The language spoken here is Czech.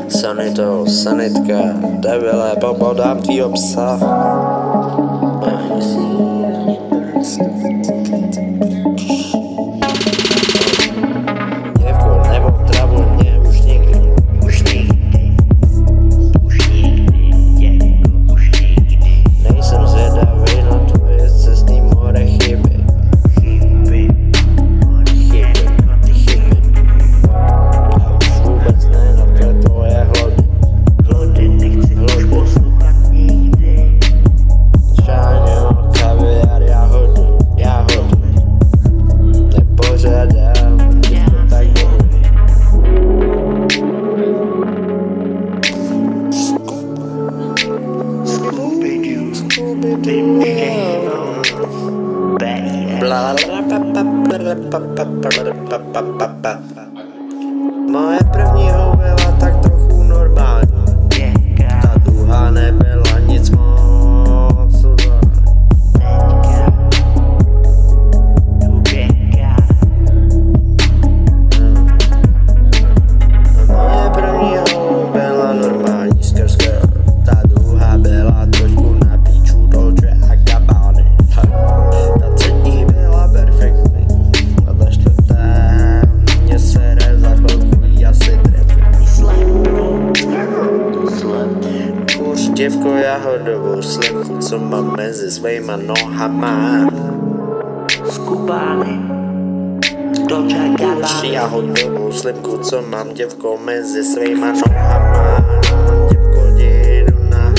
Sanito, sanitka, debile, podám tvýho psa. Děvko, neotravuj mě už nikdy. Už nikdy. Už nikdy, děvko, už nikdy. Nejsem zvědavej na tvoje cestný more chyby. Chyby. Já už vůbec ne na tvoje hlody. Hlody nechci už poslouchat nikdy. Šáňo, kaviár, jahody. Nepořádám, děvko tak dobrý. Moje první byla tak trochu normální. Ta druhá nebyla nic moc. Moje první byla normální skrz. Ta druhá byla trošku na píču Dolce a Gabbana. Ta třetí byla perfektní. A ta čtvrtá mě sere za chvilku jí asi trefí. Už děvko jahodovou slimku, co mám mezi svýma nohama. Skubány, Dolce a Gabbana. Už jahodovou slimku, co mám děvko mezi svýma nohama. Děvko, jdu na